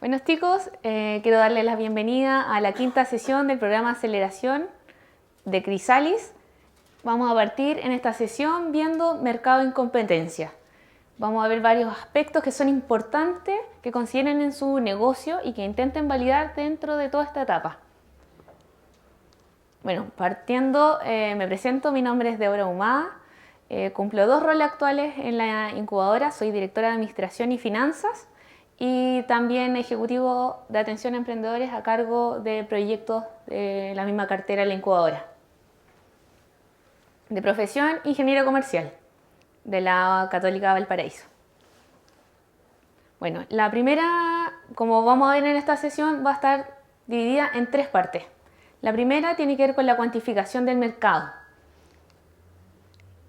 Buenos chicos, quiero darles la bienvenida a la quinta sesión del programa Aceleración de Crisalis. Vamos a partir en esta sesión viendo mercado en competencia. Vamos a ver varios aspectos que son importantes que consideren en su negocio y que intenten validar dentro de toda esta etapa. Bueno, partiendo, me presento, mi nombre es Deborah Humada, cumplo dos roles actuales en la incubadora, soy directora de Administración y Finanzas y también ejecutivo de atención a emprendedores a cargo de proyectos de la misma cartera de la incubadora. De profesión, ingeniero comercial de la Católica Valparaíso. Bueno, la primera, como vamos a ver en esta sesión, va a estar dividida en tres partes. La primera tiene que ver con la cuantificación del mercado.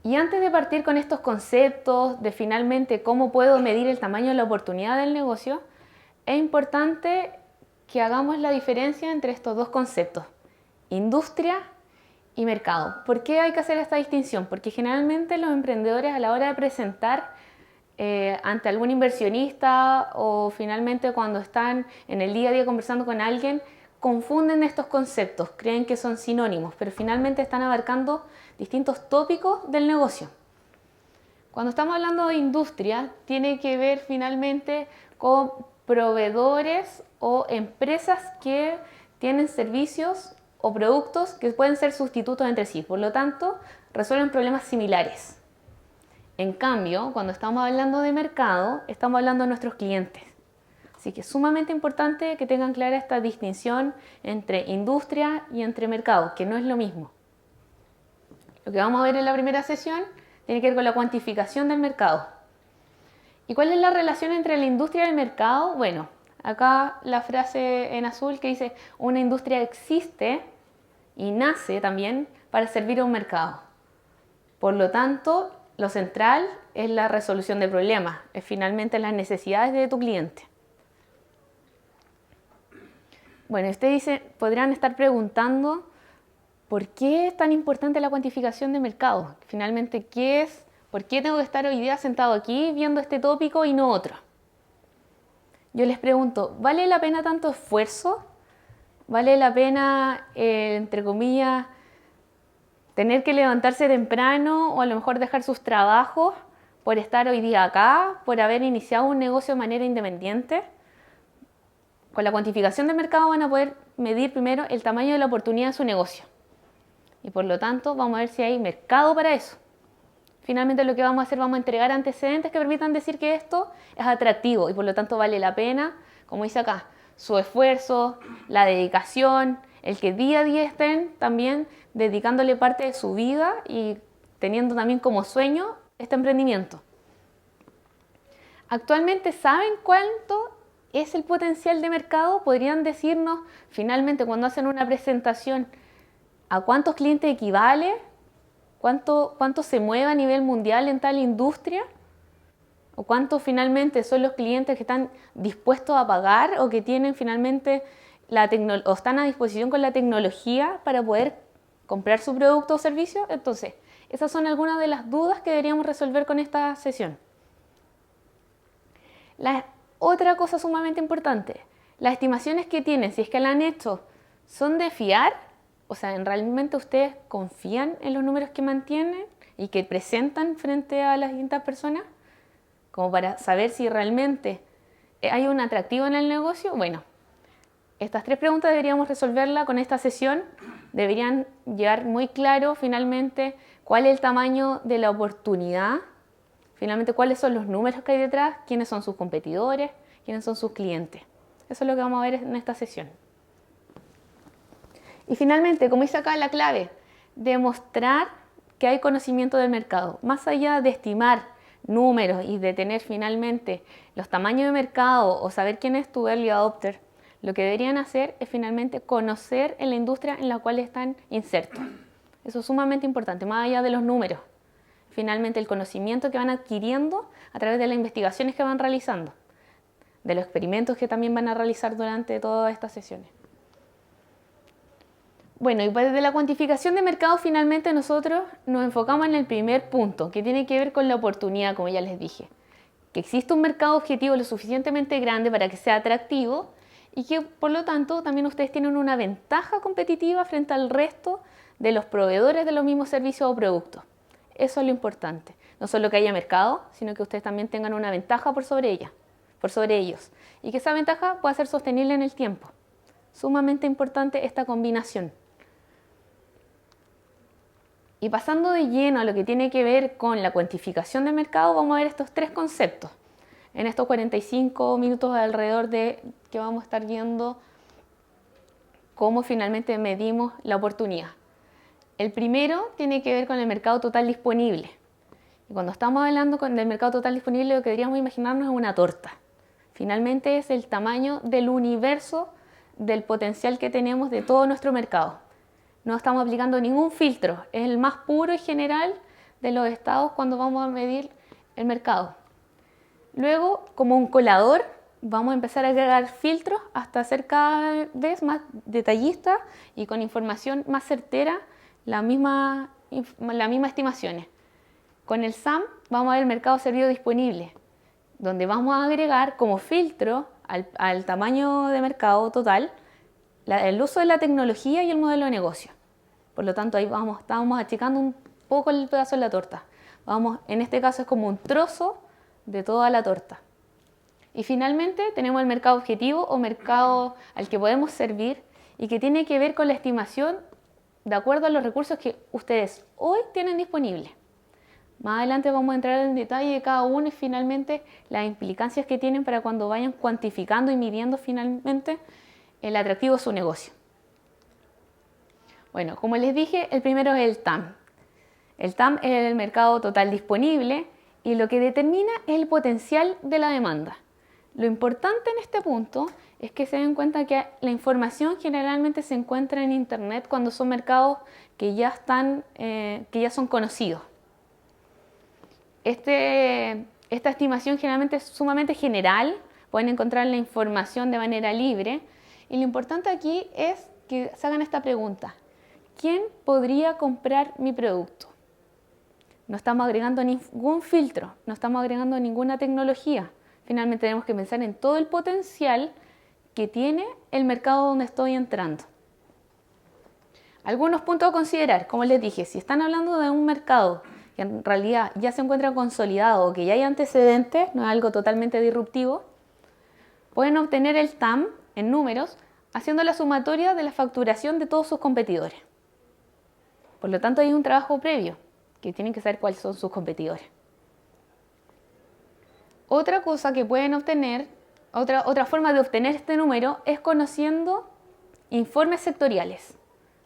Y antes de partir con estos conceptos de finalmente cómo puedo medir el tamaño de la oportunidad del negocio, es importante que hagamos la diferencia entre estos dos conceptos, industria y mercado. ¿Por qué hay que hacer esta distinción? Porque generalmente los emprendedores a la hora de presentar ante algún inversionista o finalmente cuando están en el día a día conversando con alguien, confunden estos conceptos, creen que son sinónimos, pero finalmente están abarcando distintos tópicos del negocio. Cuando estamos hablando de industria, tiene que ver finalmente con proveedores o empresas que tienen servicios o productos que pueden ser sustitutos entre sí, por lo tanto, resuelven problemas similares. En cambio, cuando estamos hablando de mercado, estamos hablando de nuestros clientes. Así que es sumamente importante que tengan clara esta distinción entre industria y entre mercado, que no es lo mismo. Lo que vamos a ver en la primera sesión tiene que ver con la cuantificación del mercado. ¿Y cuál es la relación entre la industria y el mercado? Bueno, acá la frase en azul que dice una industria existe y nace también para servir a un mercado. Por lo tanto, lo central es la resolución de problemas, es finalmente las necesidades de tu cliente. Bueno, usted dice, podrían estar preguntando ¿por qué es tan importante la cuantificación de mercado? Finalmente, ¿qué es? ¿Por qué tengo que estar hoy día sentado aquí viendo este tópico y no otro? Yo les pregunto, ¿vale la pena tanto esfuerzo? ¿Vale la pena, entre comillas, tener que levantarse temprano o a lo mejor dejar sus trabajos por estar hoy día acá, por haber iniciado un negocio de manera independiente? Con la cuantificación de mercado van a poder medir primero el tamaño de la oportunidad de su negocio. Y por lo tanto vamos a ver si hay mercado para eso. Finalmente lo que vamos a hacer, vamos a entregar antecedentes que permitan decir que esto es atractivo y por lo tanto vale la pena, como dice acá, su esfuerzo, la dedicación, el que día a día estén también dedicándole parte de su vida y teniendo también como sueño este emprendimiento. Actualmente, ¿saben cuánto es el potencial de mercado? ¿Podrían decirnos finalmente cuando hacen una presentación a cuántos clientes equivale? ¿Cuánto se mueve a nivel mundial en tal industria? ¿O cuántos finalmente son los clientes que están dispuestos a pagar o que tienen finalmente o están a disposición con la tecnología para poder comprar su producto o servicio? Entonces, esas son algunas de las dudas que deberíamos resolver con esta sesión. Otra cosa sumamente importante, las estimaciones que tienen, si es que la han hecho, ¿son de fiar? O sea, ¿realmente ustedes confían en los números que mantienen y que presentan frente a las distintas personas? Como para saber si realmente hay un atractivo en el negocio. Bueno, estas tres preguntas deberíamos resolverlas con esta sesión. Deberían llegar muy claro finalmente cuál es el tamaño de la oportunidad, finalmente cuáles son los números que hay detrás, quiénes son sus competidores, quiénes son sus clientes. Eso es lo que vamos a ver en esta sesión. Y finalmente, como dice acá la clave, demostrar que hay conocimiento del mercado. Más allá de estimar números y de tener finalmente los tamaños de mercado o saber quién es tu early adopter, lo que deberían hacer es finalmente conocer en la industria en la cual están insertos. Eso es sumamente importante, más allá de los números. Finalmente el conocimiento que van adquiriendo a través de las investigaciones que van realizando, de los experimentos que también van a realizar durante todas estas sesiones. Bueno, y desde la cuantificación de mercado finalmente nosotros nos enfocamos en el primer punto, que tiene que ver con la oportunidad, como ya les dije. que existe un mercado objetivo lo suficientemente grande para que sea atractivo y que por lo tanto también ustedes tienen una ventaja competitiva frente al resto de los proveedores de los mismos servicios o productos. Eso es lo importante. No solo que haya mercado, sino que ustedes también tengan una ventaja por sobre ellos. Y que esa ventaja pueda ser sostenible en el tiempo. Sumamente importante esta combinación. Y pasando de lleno a lo que tiene que ver con la cuantificación de mercado, vamos a ver estos tres conceptos en estos 45 minutos alrededor de que vamos a estar viendo cómo finalmente medimos la oportunidad. El primero tiene que ver con el mercado total disponible. Y cuando estamos hablando del mercado total disponible, lo que deberíamos imaginarnos es una torta. Finalmente es el tamaño del universo del potencial que tenemos de todo nuestro mercado. No estamos aplicando ningún filtro, es el más puro y general de los estados cuando vamos a medir el mercado. Luego, como un colador, vamos a empezar a agregar filtros hasta ser cada vez más detallistas y con información más certera, las mismas estimaciones. Con el SAM vamos a ver el mercado servido disponible, donde vamos a agregar como filtro al tamaño de mercado total el uso de la tecnología y el modelo de negocio. Por lo tanto, ahí estamos achicando un poco el pedazo de la torta. En este caso es como un trozo de toda la torta. Y finalmente tenemos el mercado objetivo o mercado al que podemos servir y que tiene que ver con la estimación de acuerdo a los recursos que ustedes hoy tienen disponibles. Más adelante vamos a entrar en detalle de cada uno y finalmente las implicancias que tienen para cuando vayan cuantificando y midiendo finalmente el atractivo de su negocio. Bueno, como les dije, el primero es el TAM. El TAM es el mercado total disponible y lo que determina es el potencial de la demanda. Lo importante en este punto es que se den cuenta que la información generalmente se encuentra en Internet cuando son mercados que ya son conocidos. Esta estimación generalmente es sumamente general, pueden encontrar la información de manera libre y lo importante aquí es que se hagan esta pregunta: ¿quién podría comprar mi producto? No estamos agregando ningún filtro, no estamos agregando ninguna tecnología. Finalmente tenemos que pensar en todo el potencial que tiene el mercado donde estoy entrando. Algunos puntos a considerar, como les dije, si están hablando de un mercado que en realidad ya se encuentra consolidado o que ya hay antecedentes, no es algo totalmente disruptivo, pueden obtener el TAM en números haciendo la sumatoria de la facturación de todos sus competidores. Por lo tanto, hay un trabajo previo que tienen que saber cuáles son sus competidores. Otra cosa que pueden obtener, otra forma de obtener este número es conociendo informes sectoriales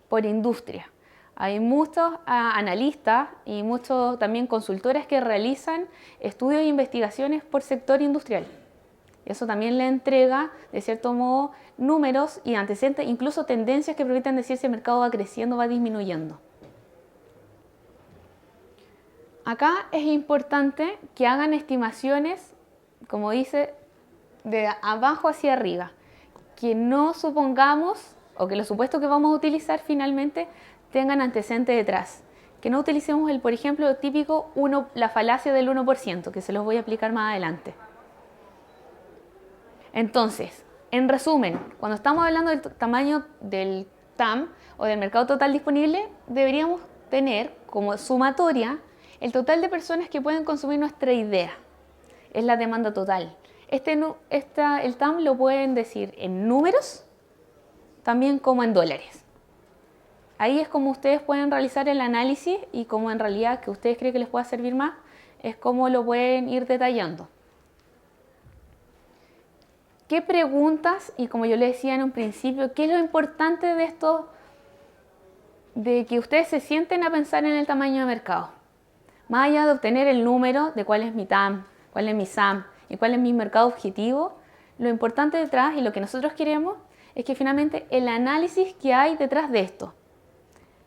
por industria. Hay muchos analistas y muchos también consultores que realizan estudios e investigaciones por sector industrial. Eso también le entrega, de cierto modo, números y antecedentes, incluso tendencias que permiten decir si el mercado va creciendo o va disminuyendo. Acá es importante que hagan estimaciones, como dice, de abajo hacia arriba. Que no supongamos, o que los supuestos que vamos a utilizar finalmente tengan antecedentes detrás. Que no utilicemos por ejemplo, el típico la falacia del 1%, que se los voy a explicar más adelante. Entonces, en resumen, cuando estamos hablando del tamaño del TAM o del mercado total disponible, deberíamos tener como sumatoria el total de personas que pueden consumir nuestra idea. Es la demanda total. El TAM lo pueden decir en números, también como en dólares. Ahí es como ustedes pueden realizar el análisis y como en realidad que ustedes creen que les pueda servir más, es como lo pueden ir detallando. ¿Qué preguntas? Y como yo les decía en un principio, ¿qué es lo importante de esto? De que ustedes se sienten a pensar en el tamaño de mercado. Más allá de obtener el número de cuál es mi TAM, cuál es mi SAM y cuál es mi mercado objetivo, lo importante detrás y lo que nosotros queremos es que finalmente el análisis que hay detrás de esto,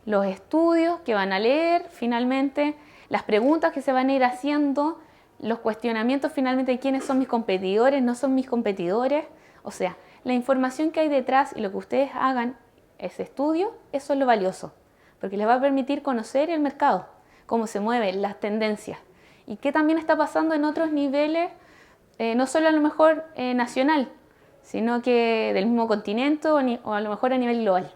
los estudios que van a leer finalmente, las preguntas que se van a ir haciendo, los cuestionamientos finalmente de quiénes son mis competidores, no son mis competidores, o sea, la información que hay detrás y lo que ustedes hagan, ese estudio, eso es lo valioso, porque les va a permitir conocer el mercado, cómo se mueven las tendencias y qué también está pasando en otros niveles no solo a lo mejor nacional, sino que del mismo continente o a lo mejor a nivel global.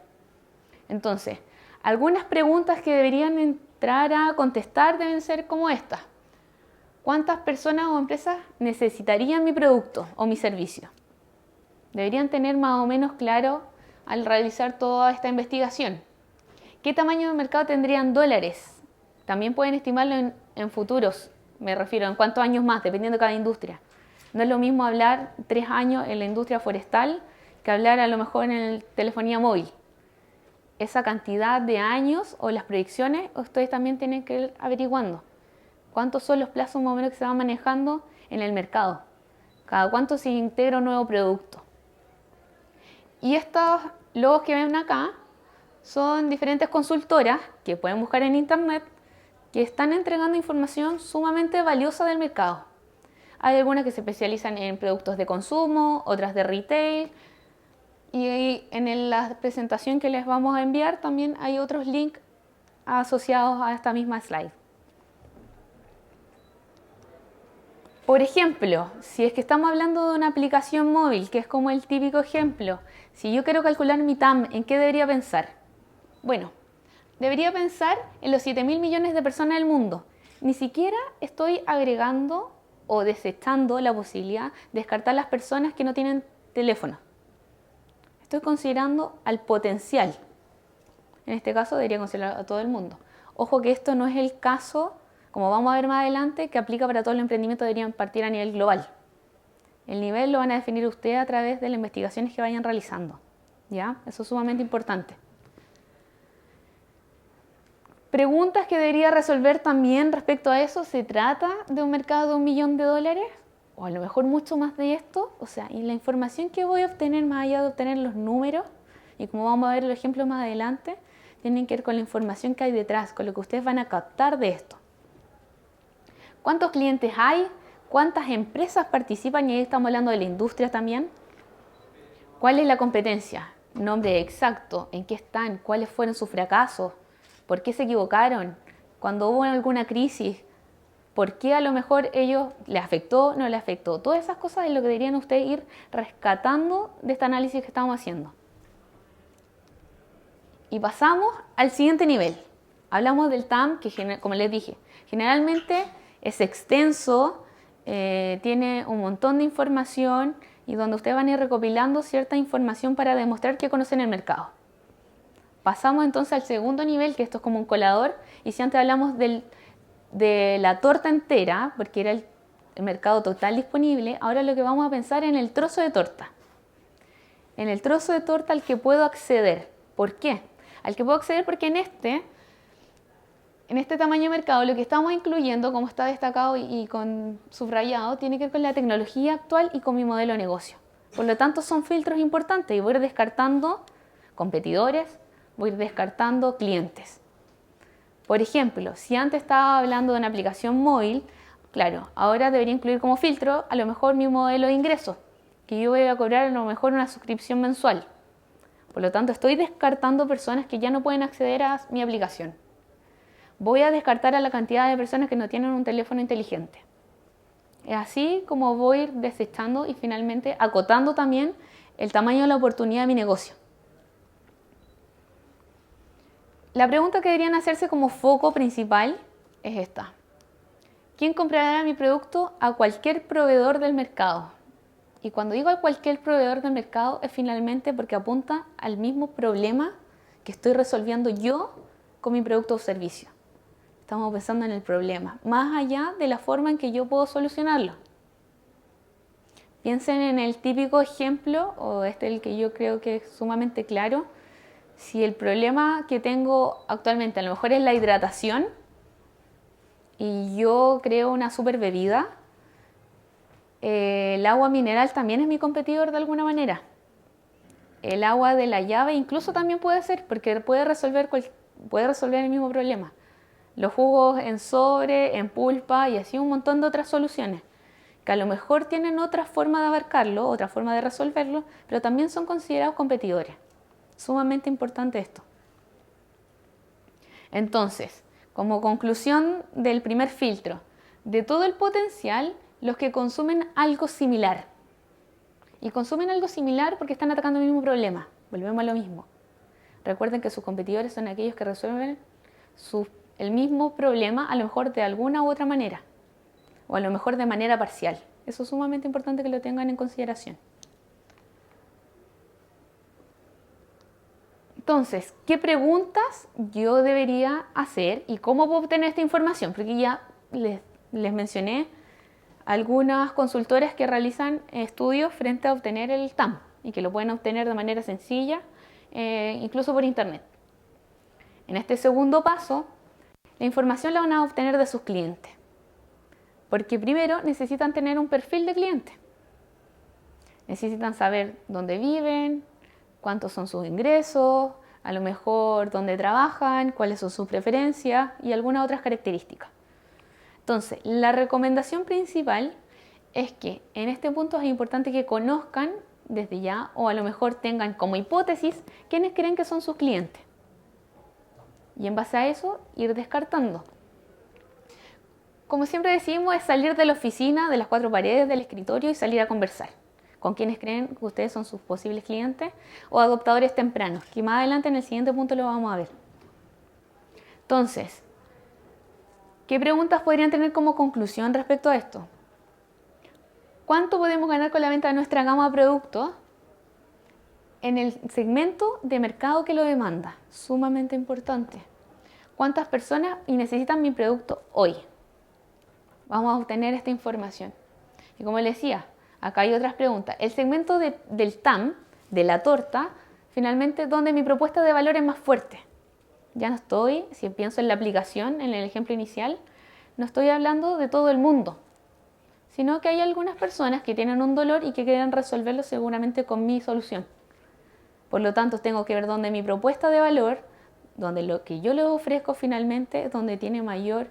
Entonces, algunas preguntas que deberían entrar a contestar deben ser como estas. ¿Cuántas personas o empresas necesitarían mi producto o mi servicio? Deberían tener más o menos claro al realizar toda esta investigación. ¿Qué tamaño de mercado tendrían dólares? También pueden estimarlo en futuros, me refiero en cuántos años más, dependiendo de cada industria. No es lo mismo hablar 3 años en la industria forestal que hablar a lo mejor en telefonía móvil. Esa cantidad de años o las proyecciones ustedes también tienen que ir averiguando. ¿Cuántos son los plazos más o menos que se van manejando en el mercado? ¿Cada cuánto se integra un nuevo producto? Y estos logos que ven acá son diferentes consultoras que pueden buscar en internet que están entregando información sumamente valiosa del mercado. Hay algunas que se especializan en productos de consumo, otras de retail, y en la presentación que les vamos a enviar también hay otros links asociados a esta misma slide. Por ejemplo, si es que estamos hablando de una aplicación móvil, que es como el típico ejemplo, si yo quiero calcular mi TAM, ¿en qué debería pensar? Bueno, debería pensar en los 7.000 millones de personas del mundo. Ni siquiera estoy agregando o desechando la posibilidad de descartar las personas que no tienen teléfono. Estoy considerando al potencial. En este caso debería considerar a todo el mundo. Ojo que esto no es el caso, como vamos a ver más adelante, que aplica para todo el emprendimiento, deberían partir a nivel global. El nivel lo van a definir ustedes a través de las investigaciones que vayan realizando. ¿Ya? Eso es sumamente importante. Preguntas que debería resolver también respecto a eso. ¿Se trata de un mercado de $1 millón? O a lo mejor mucho más de esto. O sea, y la información que voy a obtener, más allá de obtener los números, y como vamos a ver los ejemplos más adelante, tienen que ver con la información que hay detrás, con lo que ustedes van a captar de esto. ¿Cuántos clientes hay? ¿Cuántas empresas participan? Y ahí estamos hablando de la industria también. ¿Cuál es la competencia? Nombre exacto, en qué están, cuáles fueron sus fracasos, por qué se equivocaron, cuando hubo alguna crisis, por qué a lo mejor ellos les afectó, no les afectó. Todas esas cosas es lo que deberían ustedes ir rescatando de este análisis que estamos haciendo. Y pasamos al siguiente nivel. Hablamos del TAM, que como les dije, generalmente es extenso, tiene un montón de información y donde ustedes van a ir recopilando cierta información para demostrar que conocen el mercado. Pasamos entonces al segundo nivel, que esto es como un colador, y si antes hablamos de la torta entera, porque era el mercado total disponible, ahora lo que vamos a pensar es en el trozo de torta. En el trozo de torta al que puedo acceder. ¿Por qué? Al que puedo acceder porque en este tamaño de mercado lo que estamos incluyendo, como está destacado y con subrayado, tiene que ver con la tecnología actual y con mi modelo de negocio. Por lo tanto, son filtros importantes y voy a ir descartando competidores, voy a ir descartando clientes. Por ejemplo, si antes estaba hablando de una aplicación móvil, claro, ahora debería incluir como filtro a lo mejor mi modelo de ingresos, que yo voy a cobrar a lo mejor una suscripción mensual. Por lo tanto, estoy descartando personas que ya no pueden acceder a mi aplicación. Voy a descartar a la cantidad de personas que no tienen un teléfono inteligente. Es así como voy a ir desechando y finalmente acotando también el tamaño de la oportunidad de mi negocio. La pregunta que deberían hacerse como foco principal es esta. ¿Quién comprará mi producto? A cualquier proveedor del mercado. Y cuando digo a cualquier proveedor del mercado es finalmente porque apunta al mismo problema que estoy resolviendo yo con mi producto o servicio. Estamos pensando en el problema, más allá de la forma en que yo puedo solucionarlo. Piensen en el típico ejemplo, o el que yo creo que es sumamente claro. Si el problema que tengo actualmente a lo mejor es la hidratación y yo creo una super bebida, el agua mineral también es mi competidor de alguna manera. El agua de la llave incluso también puede ser, porque puede resolver el mismo problema. Los jugos en sobre, en pulpa y así un montón de otras soluciones, que a lo mejor tienen otra forma de abarcarlo, otra forma de resolverlo, pero también son considerados competidores. Sumamente importante esto. Entonces, como conclusión del primer filtro, de todo el potencial, los que consumen algo similar. Y consumen algo similar porque están atacando el mismo problema. Volvemos a lo mismo. Recuerden que sus competidores son aquellos que resuelven el mismo problema, a lo mejor de alguna u otra manera, o a lo mejor de manera parcial. Eso es sumamente importante que lo tengan en consideración. Entonces, ¿qué preguntas yo debería hacer y cómo puedo obtener esta información? Porque ya les mencioné algunas consultoras que realizan estudios frente a obtener el TAM y que lo pueden obtener de manera sencilla, incluso por internet. En este segundo paso, la información la van a obtener de sus clientes, porque primero necesitan tener un perfil de cliente. Necesitan saber dónde viven, cuántos son sus ingresos, a lo mejor dónde trabajan, cuáles son sus preferencias y algunas otras características. Entonces, la recomendación principal es que en este punto es importante que conozcan desde ya, o a lo mejor tengan como hipótesis quiénes creen que son sus clientes. Y en base a eso, ir descartando. Como siempre decimos, es salir de la oficina, de las cuatro paredes, del escritorio y salir a conversar con quienes creen que ustedes son sus posibles clientes o adoptadores tempranos, que más adelante en el siguiente punto lo vamos a ver. Entonces, ¿qué preguntas podrían tener como conclusión respecto a esto? ¿Cuánto podemos ganar con la venta de nuestra gama de productos en el segmento de mercado que lo demanda? Sumamente importante. ¿Cuántas personas necesitan mi producto hoy? Vamos a obtener esta información. Y como les decía, acá hay otras preguntas. El segmento del TAM, de la torta, finalmente donde mi propuesta de valor es más fuerte. Ya no estoy, si pienso en la aplicación, en el ejemplo inicial, no estoy hablando de todo el mundo, sino que hay algunas personas que tienen un dolor y que quieren resolverlo seguramente con mi solución. Por lo tanto, tengo que ver dónde mi propuesta de valor, donde lo que yo les ofrezco finalmente es donde tiene mayor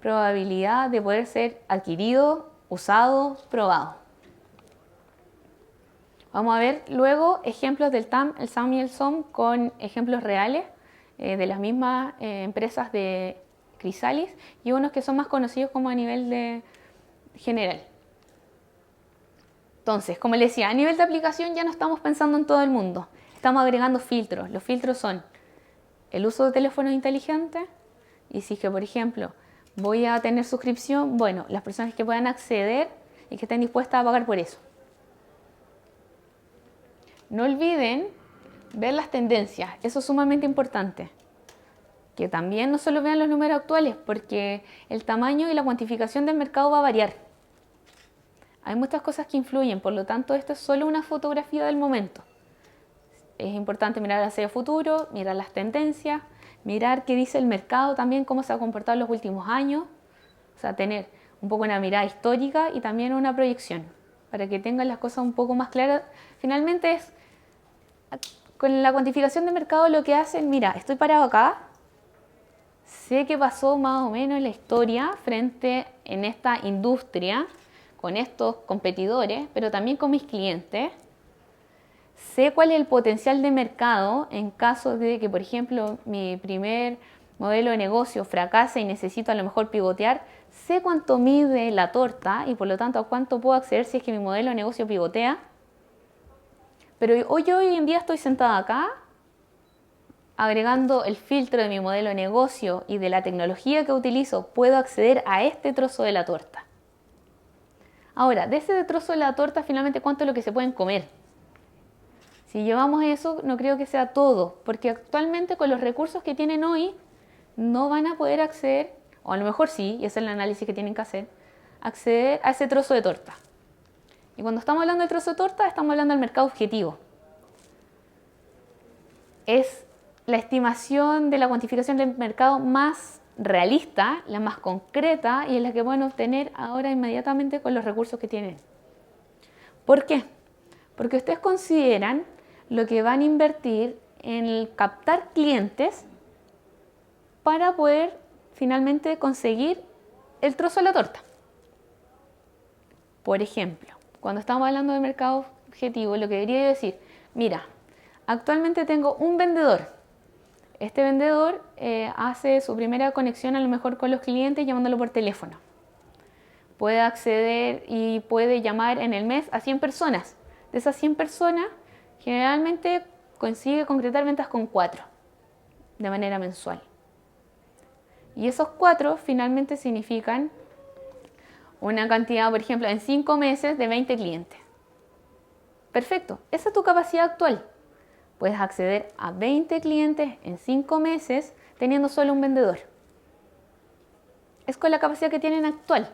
probabilidad de poder ser adquirido, usado, probado. Vamos a ver luego ejemplos del TAM, el SAM y el SOM con ejemplos reales de las mismas empresas de Chrysalis y unos que son más conocidos como a nivel de general. Entonces, como les decía, a nivel de aplicación ya no estamos pensando en todo el mundo. Estamos agregando filtros. Los filtros son el uso de teléfonos inteligentes y si que, por ejemplo, voy a tener suscripción, bueno, las personas que puedan acceder y que estén dispuestas a pagar por eso. No olviden ver las tendencias, eso es sumamente importante. Que también no solo vean los números actuales, porque el tamaño y la cuantificación del mercado va a variar. Hay muchas cosas que influyen, por lo tanto, esto es solo una fotografía del momento. Es importante mirar hacia el futuro, mirar las tendencias, mirar qué dice el mercado también, cómo se ha comportado en los últimos años. O sea, tener un poco una mirada histórica y también una proyección, para que tengan las cosas un poco más claras. Finalmente con la cuantificación de mercado lo que hacen, mira, estoy parado acá, sé qué pasó más o menos en la historia frente en esta industria, con estos competidores, pero también con mis clientes. Sé cuál es el potencial de mercado en caso de que, por ejemplo, mi primer modelo de negocio fracase y necesito a lo mejor pivotear. Sé cuánto mide la torta y por lo tanto a cuánto puedo acceder si es que mi modelo de negocio pivotea. Pero hoy en día estoy sentada acá, agregando el filtro de mi modelo de negocio y de la tecnología que utilizo, puedo acceder a este trozo de la torta. Ahora, de ese trozo de la torta, finalmente, ¿cuánto es lo que se pueden comer? Si llevamos eso, no creo que sea todo, porque actualmente con los recursos que tienen hoy, no van a poder acceder, o a lo mejor sí, y ese es el análisis que tienen que hacer, acceder a ese trozo de torta. Y cuando estamos hablando del trozo de torta, estamos hablando del mercado objetivo. Es la estimación de la cuantificación del mercado más realista, la más concreta y es la que pueden obtener ahora inmediatamente con los recursos que tienen. ¿Por qué? Porque ustedes consideran lo que van a invertir en el captar clientes para poder finalmente conseguir el trozo de la torta. Por ejemplo, cuando estamos hablando de mercado objetivo, lo que debería decir, mira, actualmente tengo un vendedor. Este vendedor hace su primera conexión a lo mejor con los clientes llamándolo por teléfono. puede acceder y puede llamar en el mes a 100 personas. De esas 100 personas, generalmente consigue concretar ventas con 4 de manera mensual. Y esos 4 finalmente significan una cantidad, por ejemplo, en 5 meses de 20 clientes. Perfecto, esa es tu capacidad actual. Puedes acceder a 20 clientes en 5 meses teniendo solo un vendedor. Es con la capacidad que tienen actual,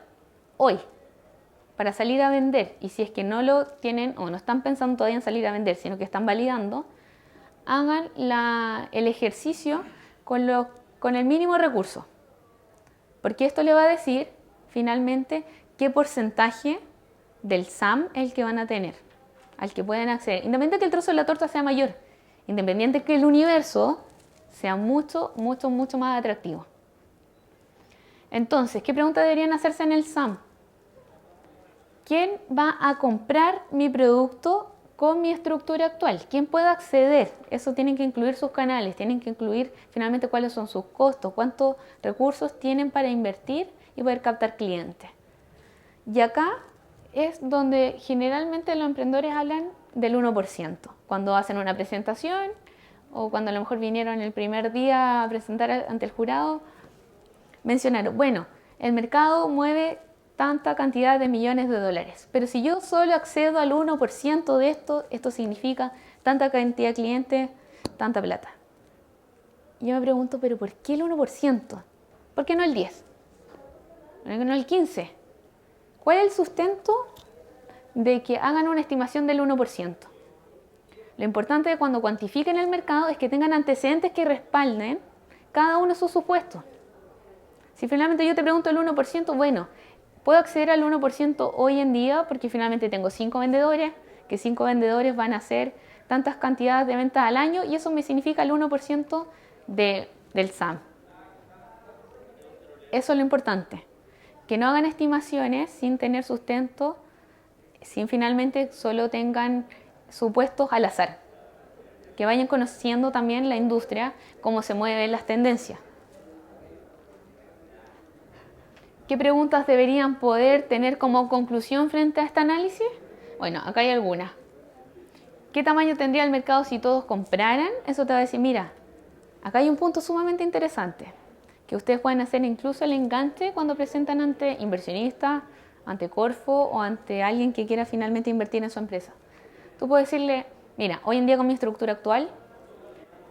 hoy, para salir a vender. Y si es que no lo tienen o no están pensando todavía en salir a vender, sino que están validando, hagan el ejercicio con el mínimo recurso. Porque esto le va a decir finalmente qué porcentaje del SAM es el que van a tener, al que pueden acceder. Independiente que el trozo de la torta sea mayor, independiente que el universo sea mucho, mucho, mucho más atractivo. Entonces, ¿qué preguntas deberían hacerse en el SAM? ¿Quién va a comprar mi producto con mi estructura actual? ¿Quién puede acceder? Eso tienen que incluir sus canales, tienen que incluir finalmente cuáles son sus costos, cuántos recursos tienen para invertir y poder captar clientes. Y acá es donde generalmente los emprendedores hablan del 1%, cuando hacen una presentación o cuando a lo mejor vinieron el primer día a presentar ante el jurado, mencionaron, bueno, el mercado mueve tanta cantidad de millones de dólares, pero si yo solo accedo al 1% de esto significa tanta cantidad de clientes, tanta plata. Y yo me pregunto, ¿pero por qué el 1%? ¿Por qué no el 10%? ¿Por qué no el 15%? ¿Cuál es el sustento de que hagan una estimación del 1%? Lo importante de cuando cuantifiquen el mercado es que tengan antecedentes que respalden cada uno de sus supuestos. Si finalmente yo te pregunto el 1%, bueno, puedo acceder al 1% hoy en día porque finalmente tengo 5 vendedores, que 5 vendedores van a hacer tantas cantidades de ventas al año y eso me significa el 1% del SAM. Eso es lo importante, que no hagan estimaciones sin tener sustento, sin finalmente solo tengan supuestos al azar, que vayan conociendo también la industria, cómo se mueven las tendencias. ¿Qué preguntas deberían poder tener como conclusión frente a este análisis? Bueno, acá hay algunas. ¿Qué tamaño tendría el mercado si todos compraran? Eso te va a decir, mira, acá hay un punto sumamente interesante, que ustedes pueden hacer incluso el enganche cuando presentan ante inversionistas, ante Corfo o ante alguien que quiera finalmente invertir en su empresa. Tú puedes decirle, mira, hoy en día con mi estructura actual,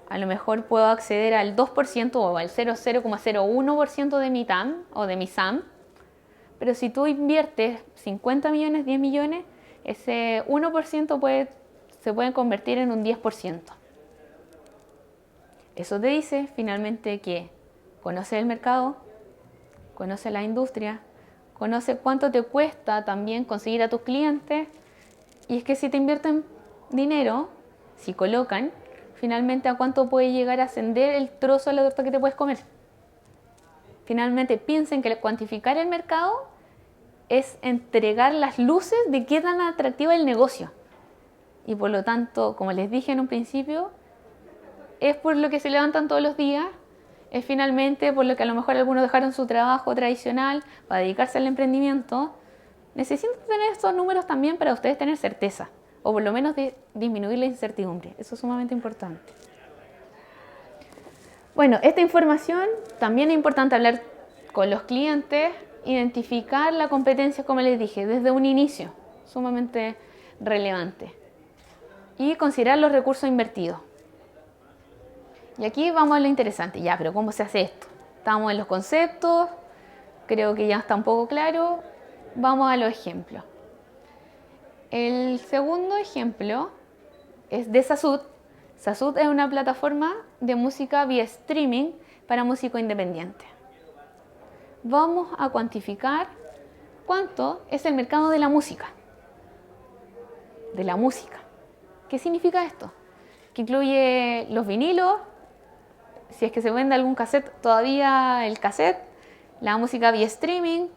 a lo mejor puedo acceder al 2% o al 0,01% de mi TAM o de mi SAM, pero si tú inviertes 50 millones, 10 millones, ese 1% se puede convertir en un 10%. Eso te dice finalmente que conoce el mercado, conoce la industria, conoce cuánto te cuesta también conseguir a tus clientes, y es que si te invierten dinero, si colocan, finalmente a cuánto puede llegar a ascender el trozo de la torta que te puedes comer. Finalmente piensen que cuantificar el mercado es entregar las luces de qué tan atractivo es el negocio. Y por lo tanto, como les dije en un principio, es por lo que se levantan todos los días, es finalmente por lo que a lo mejor algunos dejaron su trabajo tradicional para dedicarse al emprendimiento. Necesitan tener estos números también para ustedes tener certeza, o por lo menos disminuir la incertidumbre. Eso es sumamente importante. Bueno, esta información también es importante hablar con los clientes, identificar la competencia, como les dije, desde un inicio, sumamente relevante. Y considerar los recursos invertidos. Y aquí vamos a lo interesante. Ya, pero ¿cómo se hace esto? Estamos en los conceptos, creo que ya está un poco claro. Vamos a los ejemplos. El segundo ejemplo es de Sazud. Sazud es una plataforma de música vía streaming para músicos independientes. Vamos a cuantificar cuánto es el mercado de la música. De la música. ¿Qué significa esto? Que incluye los vinilos, si es que se vende algún cassette, todavía el cassette, la música vía streaming,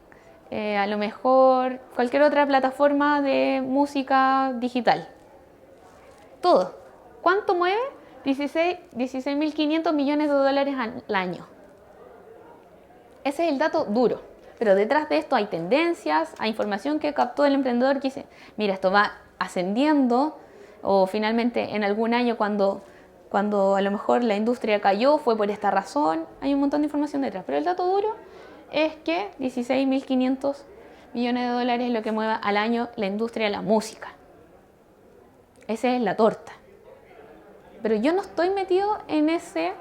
a lo mejor cualquier otra plataforma de música digital. Todo. ¿Cuánto mueve? 16.500 millones de dólares al año. Ese es el dato duro. pero detrás de esto hay tendencias, hay información que captó el emprendedor que dice, mira, esto va ascendiendo, o finalmente en algún año cuando a lo mejor la industria cayó fue por esta razón, hay un montón de información detrás, pero el dato duro es que 16.500 millones de dólares es lo que mueve al año la industria de la música. Esa es la torta. Pero yo no estoy metido en ese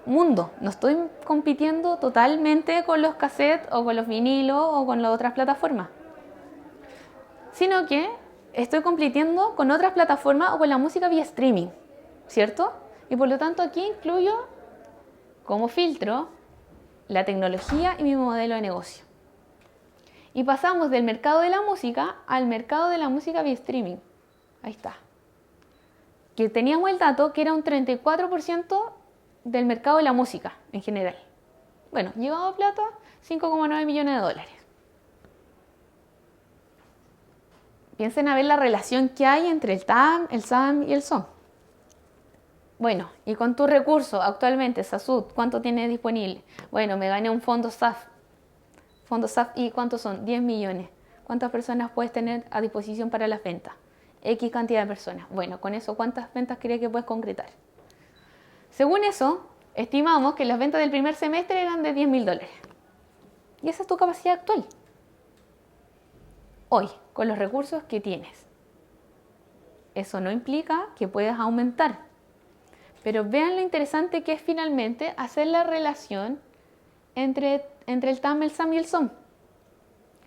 mundo, no estoy compitiendo totalmente con los cassettes o con los vinilos o con las otras plataformas, sino que estoy compitiendo con otras plataformas o con la música vía streaming, ¿cierto? Y por lo tanto aquí incluyo como filtro la tecnología y mi modelo de negocio. Y pasamos del mercado de la música al mercado de la música vía streaming. Ahí está. Que teníamos el dato que era un 34% del mercado de la música en general. Bueno, llevado plata, 5,9 millones de dólares. Piensen a ver la relación que hay entre el TAM, el SAM y el SOM. Bueno, y con tus recursos actualmente, SASUD, ¿cuánto tienes disponible? Bueno, me gané un fondo SAF. Fondo SAF, ¿y cuántos son? 10 millones. ¿Cuántas personas puedes tener a disposición para las ventas? X cantidad de personas. Bueno, con eso, ¿cuántas ventas crees que puedes concretar? Según eso, estimamos que las ventas del primer semestre eran de 10.000 dólares. Y esa es tu capacidad actual. Hoy, con los recursos que tienes. Eso no implica que puedas aumentar. Pero vean lo interesante que es finalmente hacer la relación entre el TAM, el SAM y el SOM.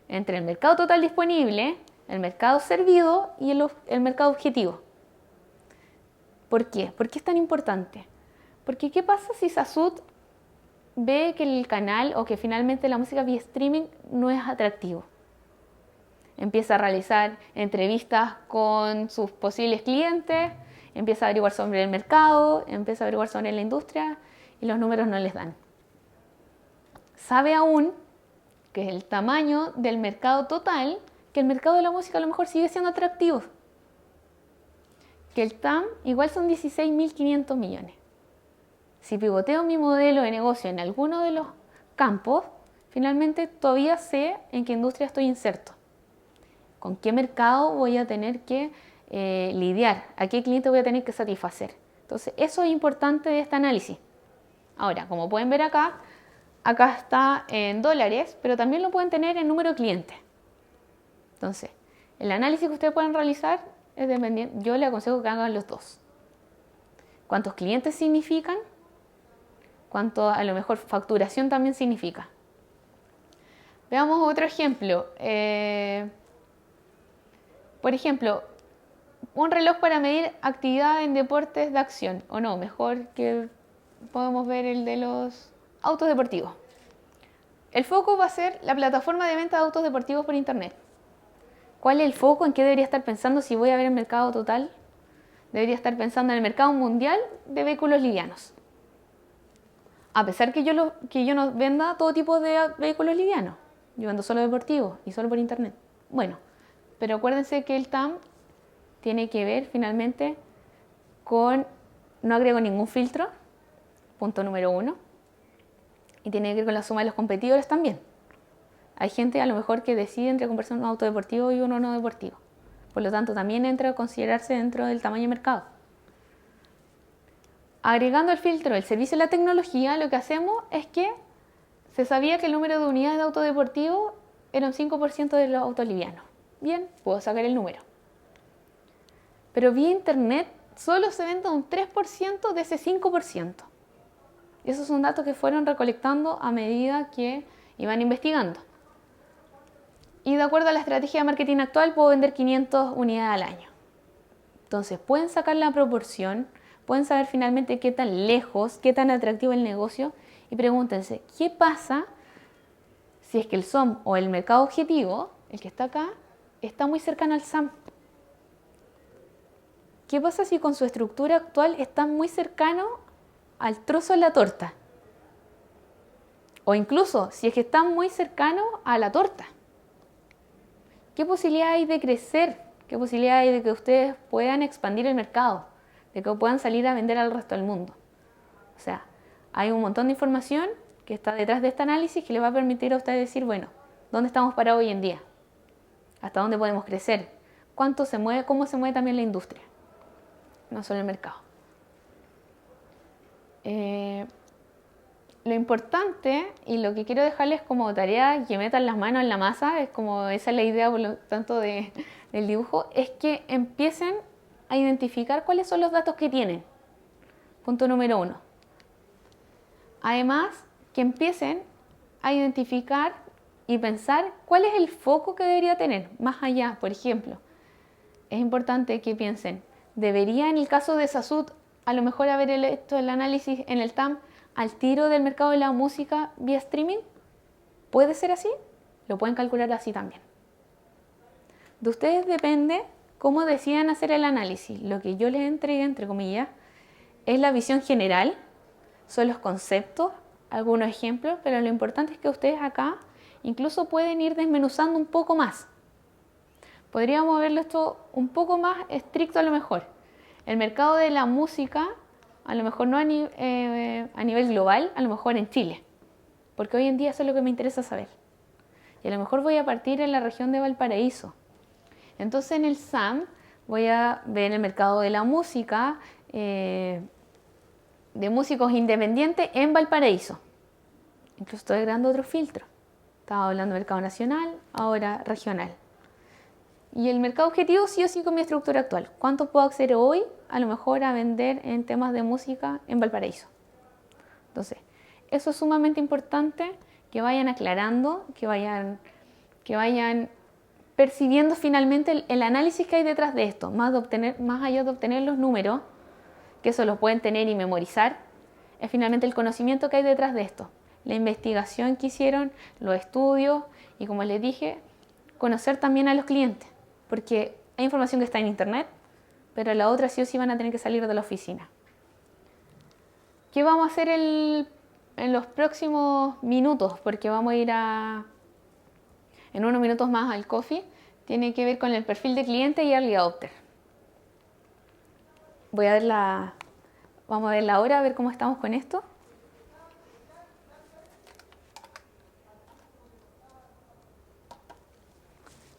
Entre el mercado total disponible, el mercado servido y el mercado objetivo. ¿Por qué? ¿Por qué es tan importante? Porque ¿qué pasa si SASUD ve que el canal o que finalmente la música vía streaming no es atractivo? Empieza a realizar entrevistas con sus posibles clientes, empieza a averiguar sobre el mercado, empieza a averiguar sobre la industria y los números no les dan. Sabe aún que el tamaño del mercado total, que el mercado de la música a lo mejor sigue siendo atractivo. Que el TAM igual son 16.500 millones. Si pivoteo mi modelo de negocio en alguno de los campos, finalmente todavía sé en qué industria estoy inserto. Con qué mercado voy a tener que lidiar, a qué cliente voy a tener que satisfacer. Entonces, eso es importante de este análisis. Ahora, como pueden ver acá está en dólares, pero también lo pueden tener en número de clientes. Entonces, el análisis que ustedes pueden realizar es dependiente. Yo les aconsejo que hagan los dos. ¿Cuántos clientes significan? ¿Cuánto a lo mejor facturación también significa? Veamos otro ejemplo. Por ejemplo, un reloj para medir actividad en deportes de acción. O no, mejor que podemos ver el de los autos deportivos. El foco va a ser la plataforma de venta de autos deportivos por internet. ¿Cuál es el foco? ¿En qué debería estar pensando si voy a ver el mercado total? Debería estar pensando en el mercado mundial de vehículos livianos. A pesar que yo no venda todo tipo de vehículos livianos. Yo vendo solo deportivos y solo por internet. Bueno, pero acuérdense que el TAM tiene que ver finalmente con, no agrego ningún filtro, punto número 1, y tiene que ver con la suma de los competidores también. Hay gente a lo mejor que decide entre comprarse un auto deportivo y uno no deportivo. Por lo tanto, también entra a considerarse dentro del tamaño de mercado. Agregando el filtro del servicio y la tecnología, lo que hacemos es que se sabía que el número de unidades de auto deportivo era un 5% de los autos livianos. Bien, puedo sacar el número. Pero vía internet solo se vende un 3% de ese 5%. Y esos son datos que fueron recolectando a medida que iban investigando. Y de acuerdo a la estrategia de marketing actual, puedo vender 500 unidades al año. Entonces, pueden sacar la proporción, pueden saber finalmente qué tan lejos, qué tan atractivo es el negocio y pregúntense, ¿qué pasa si es que el SOM o el mercado objetivo, el que está acá, está muy cercano al SAM? ¿Qué pasa si con su estructura actual está muy cercano al trozo de la torta? O incluso si es que está muy cercano a la torta. ¿Qué posibilidad hay de crecer? ¿Qué posibilidad hay de que ustedes puedan expandir el mercado? De que puedan salir a vender al resto del mundo. O sea, hay un montón de información que está detrás de este análisis que les va a permitir a ustedes decir, bueno, ¿dónde estamos parados hoy en día? ¿Hasta dónde podemos crecer? ¿Cuánto se mueve? ¿Cómo se mueve también la industria? No solo el mercado. Lo importante y lo que quiero dejarles como tarea, que metan las manos en la masa, es como esa es la idea por lo tanto del dibujo, es que empiecen a identificar cuáles son los datos que tienen. Punto número 1. Además, que empiecen a identificar y pensar cuál es el foco que debería tener más allá. Por ejemplo, es importante que piensen, ¿debería en el caso de Sasud a lo mejor haber hecho el análisis en el TAM al tiro del mercado de la música vía streaming? ¿Puede ser así? Lo pueden calcular así también. De ustedes depende cómo decidan hacer el análisis. Lo que yo les entregué, entre comillas, es la visión general, son los conceptos, algunos ejemplos, pero lo importante es que ustedes acá incluso pueden ir desmenuzando un poco más. Podríamos verlo esto un poco más estricto a lo mejor. El mercado de la música, a lo mejor no a nivel global, a lo mejor en Chile, porque hoy en día eso es lo que me interesa saber. Y a lo mejor voy a partir en la región de Valparaíso. Entonces en el SAM voy a ver el mercado de la música, de músicos independientes en Valparaíso. Incluso estoy agregando otro filtro. Estaba hablando del mercado nacional, ahora regional. Y el mercado objetivo sí o sí con mi estructura actual. ¿Cuánto puedo acceder hoy a lo mejor a vender en temas de música en Valparaíso? Entonces, eso es sumamente importante que vayan aclarando, que vayan percibiendo finalmente el análisis que hay detrás de esto, más allá de obtener los números, que eso lo pueden tener y memorizar, es finalmente el conocimiento que hay detrás de esto, la investigación que hicieron, los estudios y, como les dije, conocer también a los clientes, porque hay información que está en internet, pero la otra sí o sí van a tener que salir de la oficina. ¿Qué vamos a hacer en los próximos minutos? Porque vamos a ir en unos minutos más al coffee. Tiene que ver con el perfil de cliente y early adopter. Vamos a ver la hora, a ver cómo estamos con esto.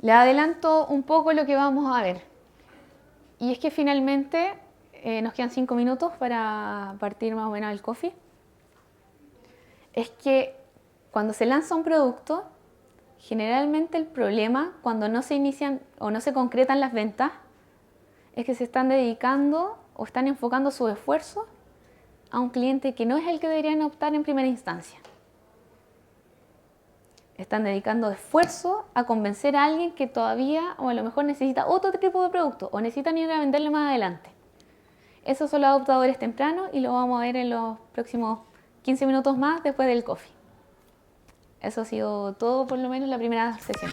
Les adelanto un poco lo que vamos a ver. Y es que finalmente nos quedan 5 minutos para partir más o menos al coffee. Es que cuando se lanza un producto, generalmente el problema cuando no se inician o no se concretan las ventas es que se están dedicando o están enfocando sus esfuerzos a un cliente que no es el que deberían optar en primera instancia. Están dedicando esfuerzo a convencer a alguien que todavía o a lo mejor necesita otro tipo de producto o necesitan ir a venderle más adelante. Esos son los adoptadores tempranos y lo vamos a ver en los próximos 15 minutos más después del coffee. Eso ha sido todo, por lo menos la primera sesión.